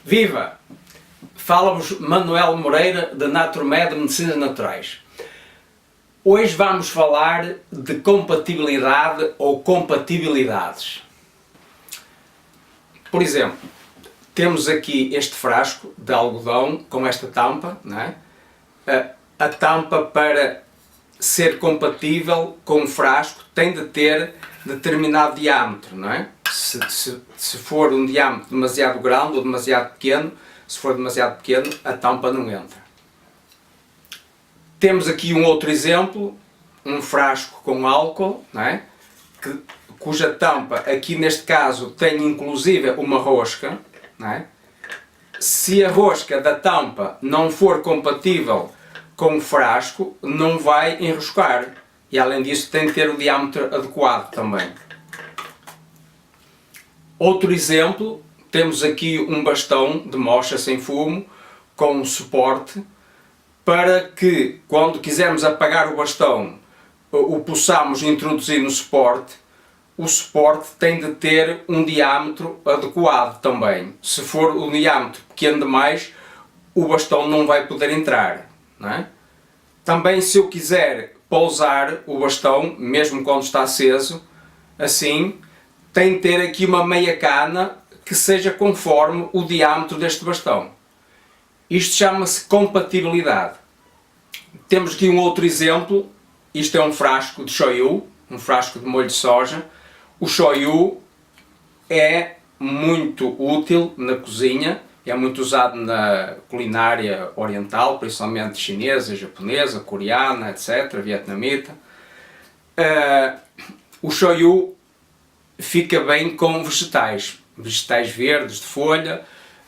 Viva! Fala-vos Manuel Moreira da Naturmed Medicinas Naturais. Hoje vamos falar de compatibilidade ou compatibilidades. Por exemplo, temos aqui este frasco de algodão com esta tampa, não é? A tampa, para ser compatível com o frasco, tem de ter determinado diâmetro, não é? Se for um diâmetro demasiado grande ou demasiado pequeno, se for demasiado pequeno, a tampa não entra. Temos aqui um outro exemplo, um frasco com álcool, não é? Cuja tampa, aqui neste caso, tem inclusive uma rosca, não é? Se a rosca da tampa não for compatível com o frasco, não vai enroscar. E além disso tem de ter o diâmetro adequado também. Outro exemplo, temos aqui um bastão de mocha sem fumo com um suporte para que, quando quisermos apagar o bastão, o possamos introduzir no suporte. O suporte tem de ter um diâmetro adequado também. Se for um diâmetro pequeno demais, o bastão não vai poder entrar, não é? Também, se eu quiser pousar o bastão, mesmo quando está aceso, assim, tem de ter aqui uma meia cana que seja conforme o diâmetro deste bastão. Isto chama-se compatibilidade. Temos aqui um outro exemplo. Isto é um frasco de shoyu, um frasco de molho de soja. O shoyu é muito útil na cozinha, é muito usado na culinária oriental, principalmente chinesa, japonesa, coreana, etc., vietnamita. O shoyu fica bem com vegetais verdes de folha,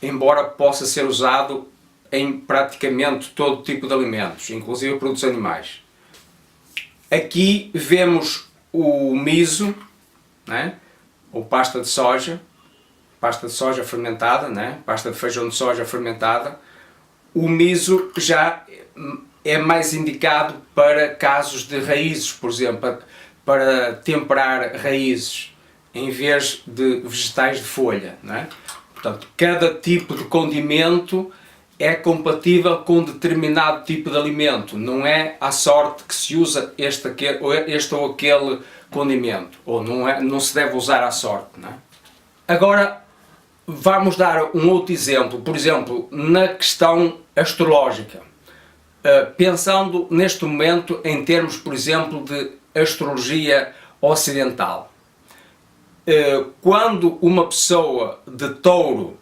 embora possa ser usado em praticamente todo tipo de alimentos, inclusive produtos animais. Aqui vemos o miso, né? Ou pasta de soja fermentada, né? Pasta de feijão de soja fermentada. O miso já é mais indicado para casos de raízes, por exemplo, para temperar raízes em vez de vegetais de folha, não é? Portanto, cada tipo de condimento é compatível com determinado tipo de alimento, não é à sorte que se usa este ou aquele condimento, ou não se deve usar à sorte, não é? Agora vamos dar um outro exemplo, por exemplo, na questão astrológica, pensando neste momento em termos, por exemplo, de astrologia ocidental. Quando uma pessoa de touro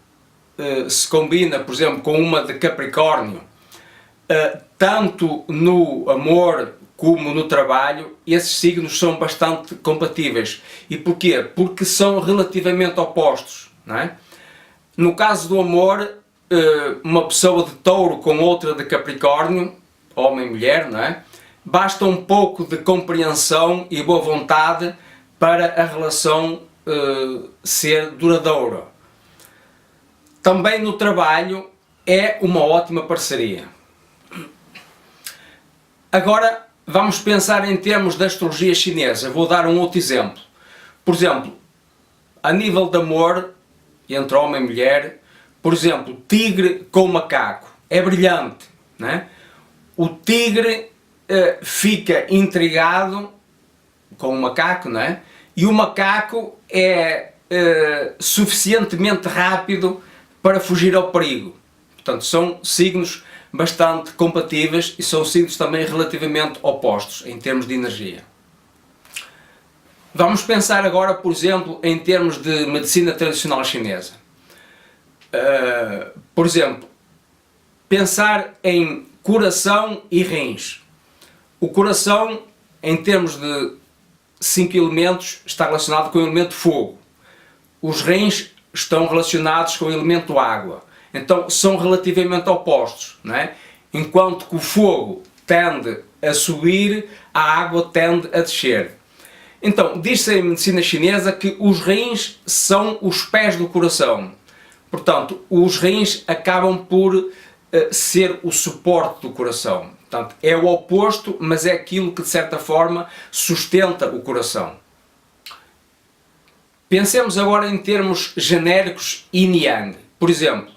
se combina, por exemplo, com uma de Capricórnio, tanto no amor como no trabalho, esses signos são bastante compatíveis. E porquê? Porque são relativamente opostos, não é? No caso do amor, uma pessoa de touro com outra de Capricórnio, homem e mulher, não é? Basta um pouco de compreensão e boa vontade para a relação ser duradoura. Também no trabalho é uma ótima parceria. Agora vamos pensar em termos da astrologia chinesa. Vou dar um outro exemplo. Por exemplo, a nível de amor entre homem e mulher, por exemplo, tigre com macaco. É brilhante, não é? O tigre fica intrigado com o macaco, não é? E o macaco é suficientemente rápido para fugir ao perigo. Portanto, são signos bastante compatíveis e são signos também relativamente opostos em termos de energia. Vamos pensar agora, por exemplo, em termos de medicina tradicional chinesa. Por exemplo, pensar em coração e rins. O coração, em termos de 5 elementos, está relacionado com o elemento fogo. Os rins estão relacionados com o elemento água. Então são relativamente opostos, não é? Enquanto que o fogo tende a subir, a água tende a descer. Então, diz-se em medicina chinesa que os rins são os pés do coração. Portanto, os rins acabam por ser o suporte do coração. Portanto, é o oposto, mas é aquilo que de certa forma sustenta o coração. Pensemos agora em termos genéricos yin e yang. Por exemplo,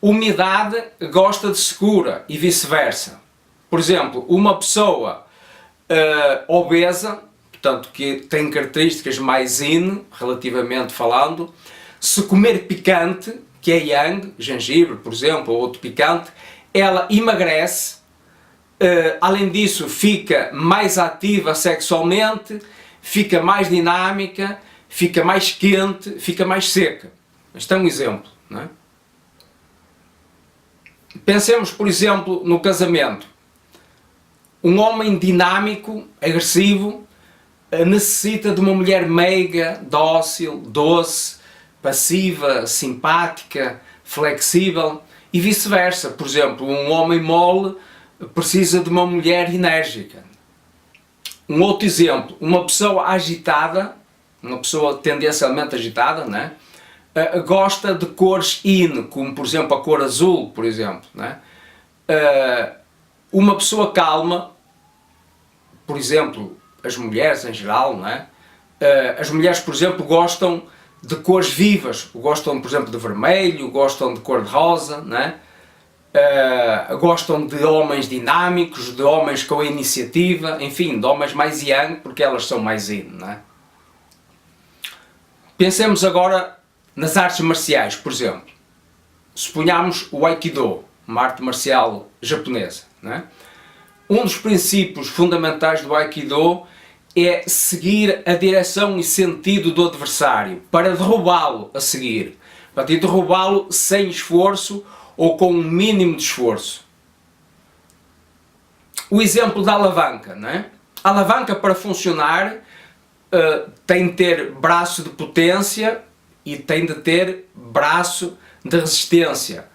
umidade gosta de secura e vice-versa. Por exemplo, uma pessoa obesa, portanto que tem características mais yin, relativamente falando, se comer picante, que é yang, gengibre, por exemplo, ou outro picante, ela emagrece, além disso fica mais ativa sexualmente, fica mais dinâmica, fica mais quente, fica mais seca. Isto é um exemplo, não é? Pensemos, por exemplo, no casamento. Um homem dinâmico, agressivo, necessita de uma mulher meiga, dócil, doce, passiva, simpática, flexível e vice-versa. Por exemplo, um homem mole precisa de uma mulher enérgica. Um outro exemplo, uma pessoa agitada, uma pessoa tendencialmente agitada, né, gosta de cores yin, como por exemplo a cor azul, por exemplo. Né? Uma pessoa calma, por exemplo, as mulheres em geral, né? As mulheres, por exemplo, gostam de cores vivas, gostam, por exemplo, de vermelho, gostam de cor de rosa, né? Gostam de homens dinâmicos, de homens com iniciativa, enfim, de homens mais yang, porque elas são mais yin, né? Pensemos agora nas artes marciais, por exemplo. Suponhamos o Aikido, uma arte marcial japonesa, né? Um dos princípios fundamentais do Aikido é seguir a direção e sentido do adversário, para derrubá-lo a seguir, para derrubá-lo sem esforço ou com um mínimo de esforço. O exemplo da alavanca, né? A alavanca, para funcionar, tem de ter braço de potência e tem de ter braço de resistência,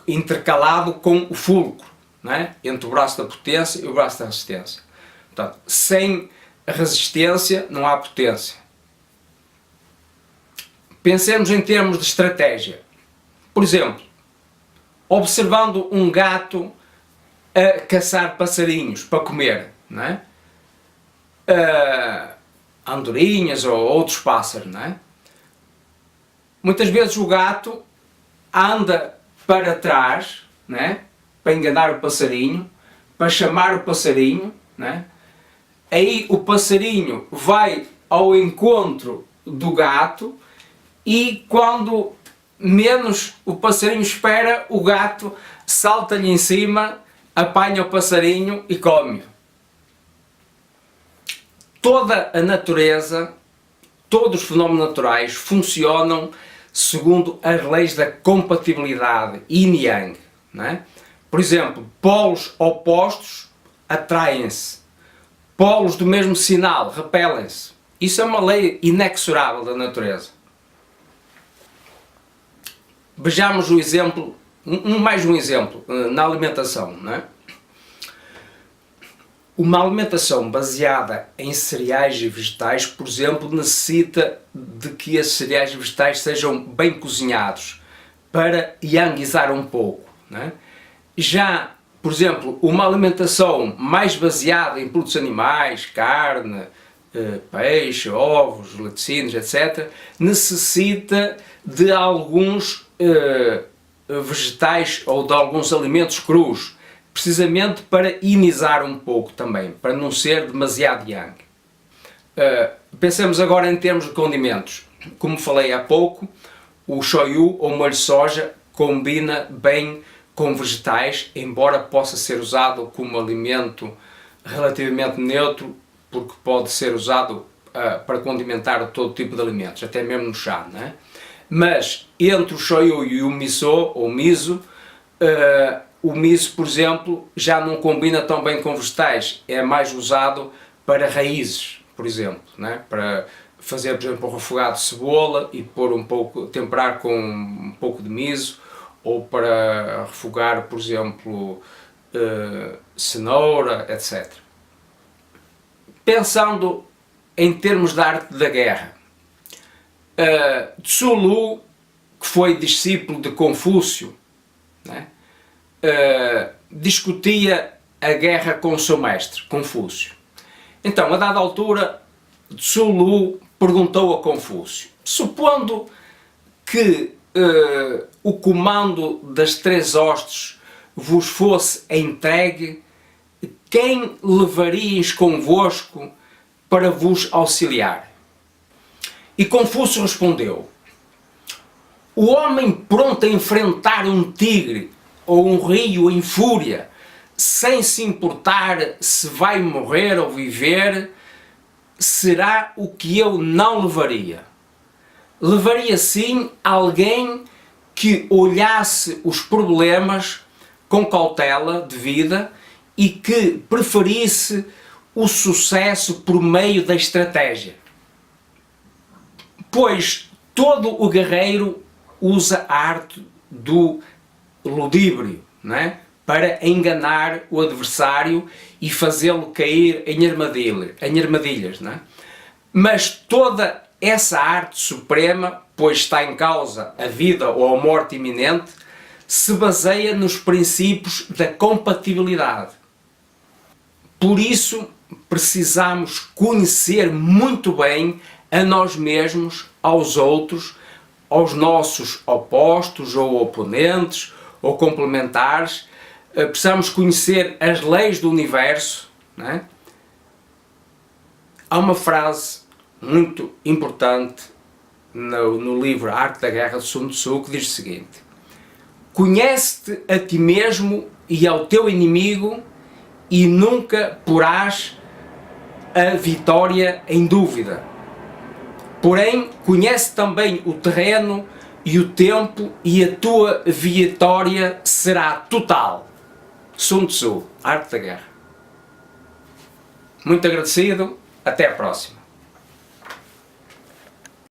intercalado com o fulcro, né? Entre o braço da potência e o braço da resistência. Portanto, sem resistência não há potência. Pensemos em termos de estratégia. Por exemplo, observando um gato a caçar passarinhos para comer, não é? Andorinhas ou outros pássaros, não é? Muitas vezes o gato anda para trás, não é? Para enganar o passarinho, para chamar o passarinho, não é? Aí o passarinho vai ao encontro do gato e quando menos o passarinho espera, o gato salta-lhe em cima, apanha o passarinho e come-o. Toda a natureza, todos os fenómenos naturais funcionam segundo as leis da compatibilidade, yin e yang, não é? Por exemplo, polos opostos atraem-se, polos do mesmo sinal repelem-se. Isso é uma lei inexorável da natureza. Vejamos o exemplo, mais um exemplo, na alimentação, não é? Uma alimentação baseada em cereais e vegetais, por exemplo, necessita de que esses cereais e vegetais sejam bem cozinhados para yangizar um pouco, não é? Já, por exemplo, uma alimentação mais baseada em produtos animais, carne, peixe, ovos, laticínios, etc., necessita de alguns vegetais ou de alguns alimentos crus, precisamente para inizar um pouco também, para não ser demasiado yang. Pensemos agora em termos de condimentos. Como falei há pouco, o shoyu ou molho de soja combina bem com vegetais, embora possa ser usado como alimento relativamente neutro, porque pode ser usado para condimentar todo tipo de alimentos, até mesmo no chá, não é? Mas entre o shoyu e o miso, ou miso, o miso, por exemplo, já não combina tão bem com vegetais, é mais usado para raízes, por exemplo, não é? Para fazer, por exemplo, um refogado de cebola e pôr um pouco, temperar com um pouco de miso, ou para refogar, por exemplo, cenoura, etc. Pensando em termos da arte da guerra, Tzu Lu, que foi discípulo de Confúcio, né, discutia a guerra com o seu mestre, Confúcio. Então, a dada altura, Tzu Lu perguntou a Confúcio: supondo que o comando das três hostes vos fosse entregue, quem levaríeis convosco para vos auxiliar? E Confúcio respondeu: o homem pronto a enfrentar um tigre ou um rio em fúria, sem se importar se vai morrer ou viver, será o que eu não levaria. Levaria sim alguém que olhasse os problemas com cautela devida e que preferisse o sucesso por meio da estratégia. Pois todo o guerreiro usa a arte do ludíbrio, não é? Para enganar o adversário e fazê-lo cair em armadilhas, não é? Mas toda essa arte suprema, pois está em causa a vida ou a morte iminente, se baseia nos princípios da compatibilidade. Por isso, precisamos conhecer muito bem a nós mesmos, aos outros, aos nossos opostos ou oponentes ou complementares. Precisamos conhecer as leis do universo, não é? Há uma frase muito importante no livro A Arte da Guerra de Sun Tzu que diz o seguinte: conhece-te a ti mesmo e ao teu inimigo e nunca porás a vitória em dúvida. Porém, conhece também o terreno e o tempo e a tua vitória será total. Sun Tzu, Arte da Guerra. Muito agradecido, até a próxima.